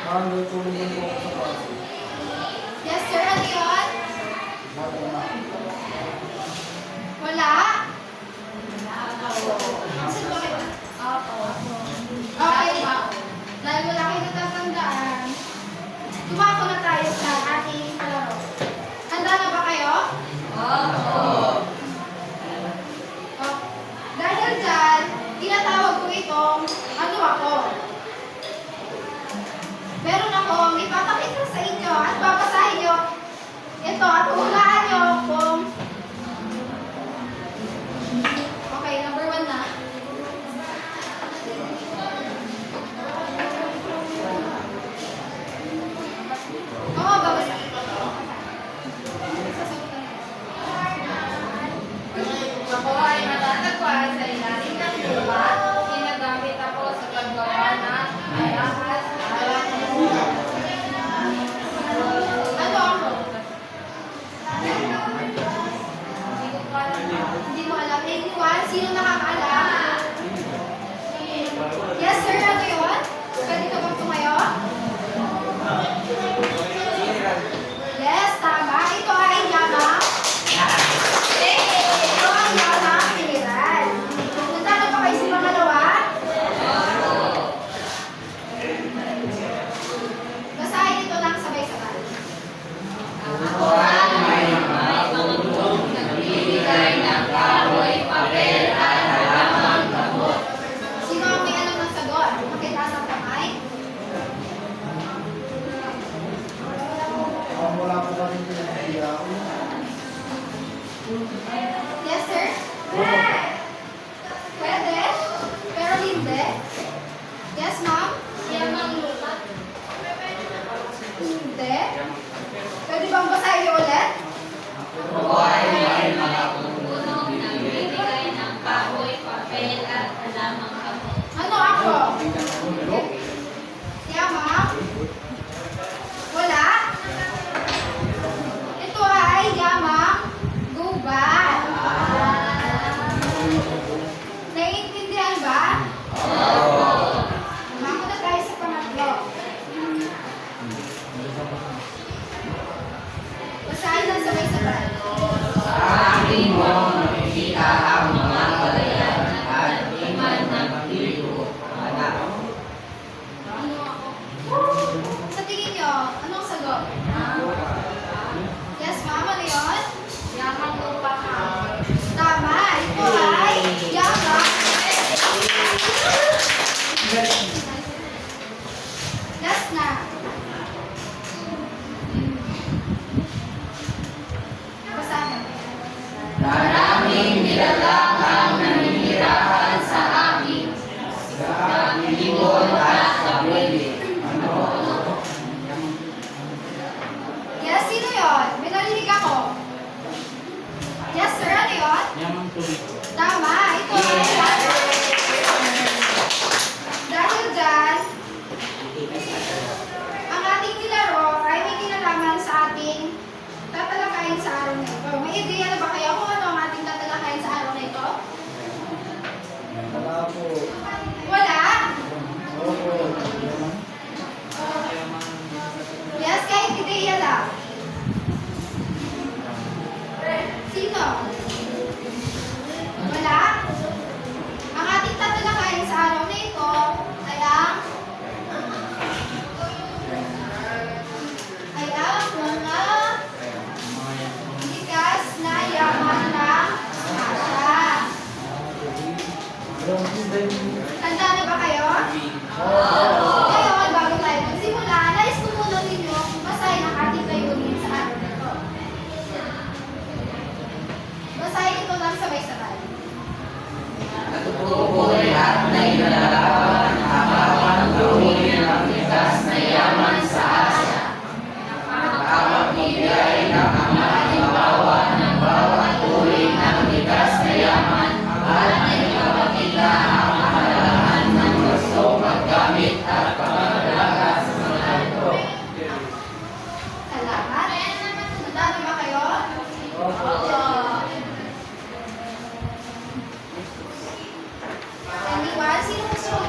Tulungan po ako sa klase. Yes, sir. Ano yun? Wala? Saan ba kayo? Okay. Dahil wala kayo natatandaan, tumako na tayo sa ating palaro. Handa na ba kayo? Oh, dahil dyan, tinatawag ko itong ano ako. Meron akong ipapakita sa inyo at babasahin nyo ito at hulaan nyo kung okay, number 1 na. Oo, babasahin. Ako ay matatagpuan sa ilalim ng lupa. Ginagamit ako sa paggawa ng alahas. Ano ako? Hindi mo alam. Anyone? Sino nakakaalam? Yes, sir. Ano yun? Pwede ka bang tumayo? Yes, tama. Ito ay yamang. Ito ay yamang mineral. Punta na ba kayo sa pangalawa? Basahin ito lang sabay-sabay. Ako ay may marunong nagbibigay ng kahoy, papel at halamang gamot. Sino ang may alam ng sagot? Pakitaas ang kamay. Wala po ba rin pinag-iya ako? Yes, sir? Pwede? Pero hindi? Yes, ma'am? Yamang lupa. Hindi? Pwede bang basahin niyo ulit? Ako ay may marunong nagbibigay ng kahoy, papel at halamang gamot. Ano ako? Yeah, ma'am? Wala? Ito ay yamang gubat. Naiintindihan ba? Mako na tayo sa pangatlo. Basahin lang sabay-sabay. Aking mo nakikita ang mga balayan at iman ng libo. Anak. Ano ako? Sa tingin niyo, anong sagot? Yes, ma'am. Ano yun? Yamang lupa ka. Tama. Ito ay yamang. Last na. Basahin. Maraming nilalang ang naninirahan sa akin. Sa ibon at kabili. Yes, sino yun? May narinig ako. Yes, sir. Ano yun? Tama. Ito ay yamang. Dahil dyan, ang ating nilaro ay may kinalaman sa ating tatalakayin sa araw na ito. May ideya na ba kayo kung ano ang ating tatalakayin sa araw na ito? Wala po. Wala? Opo. Yes, kahit ideya lang. Sino? Wala? Ang ating tatalakayin sa araw na ito ay ang mga likas na yaman ng Asya. Handa na ba kayo? Ngayon, bago tayo magsimula, nais ko muna ninyo basahin ang ating layunin sa araw na ito. Basahin ito lang sabay-sabay. Tutukoy at nailalaban ang bawat gawin ng likas na yaman sa Asya. Nakapagbigay ng Ama halimbawa ng bawat uri ng likas na yaman at naipapakita ang kamalahan ng gusto maggamit at pag-alaga sa mga ito. Salamat. Handa na ba kayo? Anyone? Sino gusto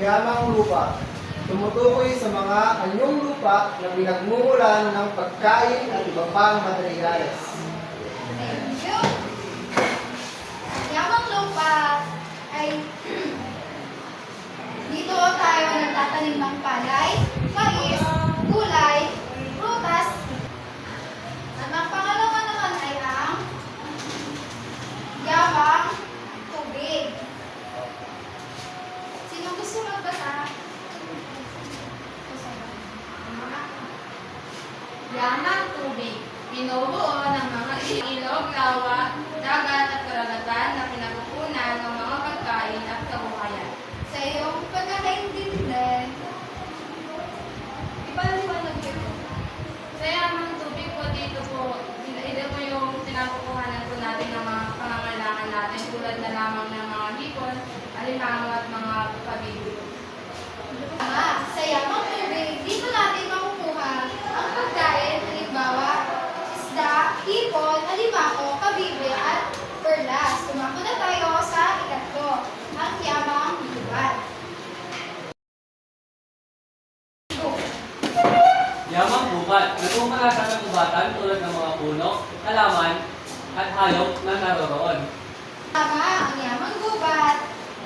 yamang lupa. Tumutukoy sa mga anyong lupa na pinagmumulan ng pagkain at iba pang materyales. Thank you. Ang yamang lupa ay dito tayo nagtatanim ng palay, mais, gulay, prutas. At ang pangalawa naman ay ang yamang tubig. Sino gusto magbasa? Yamang tubig, binubuo ng mga ilog, lawa, dagat at karagatan na pinakukunan ng mga pagkain at kabuhayan. Sa iyong pagkakaintindi, ipaliwanag ko. Sa yamang tubig po dito po, ito po yung pinakukuhanan po natin ng mga pangangailangan natin tulad na lamang ng mga hipon, alimango at mga pabili. Sa yamang tubig, dito natin makukuha ang pagkain, halimbawa, isda, hipon, alimango, kabibe, at perlas. Tumako na tayo sa ikatlo, ang yamang lugar. Yamang bukat, nagpumalasa ng kubatan tulad ng mga puno, halaman, at hayop na naroroon. Tama, ang yamang gubat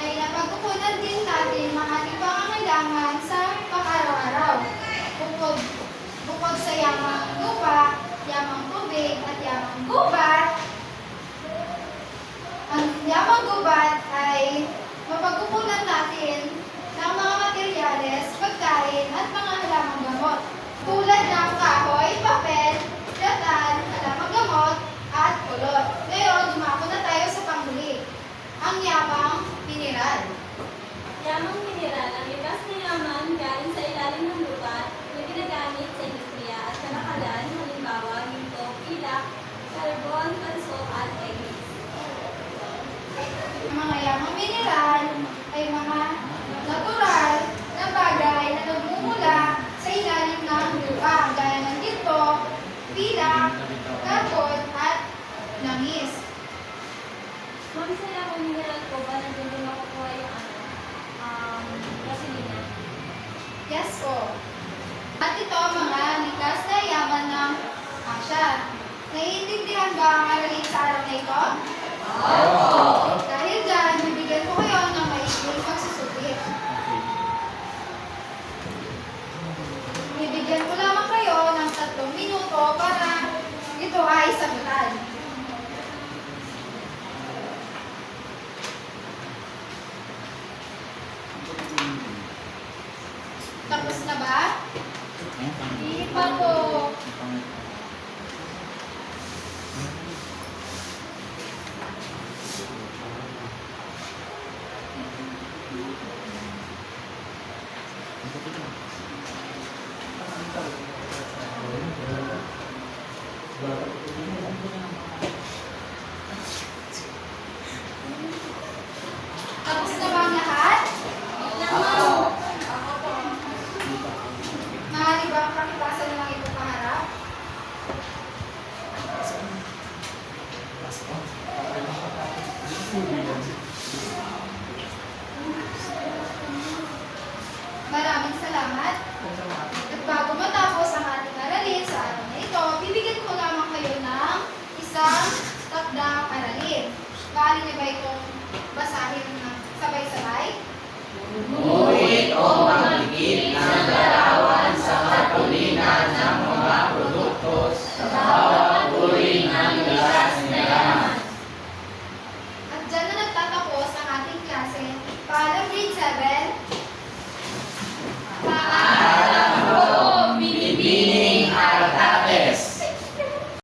ay napagkukunan din natin mga ating pangangailangan sa pang-araw-araw. Bukod sa yamang lupa, yamang tubig, at yamang gubat, ang yamang gubat ay mapagkukunan natin ng mga materyales, pagkain, at mga halamang gamot. Tulad ng kahoy, papel, ratan, halamang gamot, at kulot. Ngayon, dumako na tayo sa panghuli. Ang yamang mineral. Yamang mineral ang likas na yaman galing sa ilalim ng lupa na ginagamit sa industriya at kalakalan, halimbawa, ginto, pilak, karbon, kalso, at eggs. Ang mga yamang mineral ay mga natural na bagay na nagmumula sa ilalim ng lupa, gaya ng ginto, pilak, karbon, at langis. Ma'am, sa yamang mineral po ba nandun din makukuha yung gasolina? Yes po. At ito mga likas na yaman ng Asya. Naiintindihan ba ang aralin sa araw na ito? Dahil dyan, bibigyan ko kayo ng maikling pagsusupit. Bibigyan ko lamang kayo ng 3 minuto para ito ay sagutan. Tapos na ba? Hindi pa po. Tapos na ba ang lahat? Maaari ba ang pakipasa ng mga ito paharap? Maraming salamat. At bago matapos ang ating aralin sa araw na ito, bibigyan ko lamang kayo ng isang takdang aralin. Maaari niyo ba itong basahin ng sabay-sabay? Ngunit o magigit ng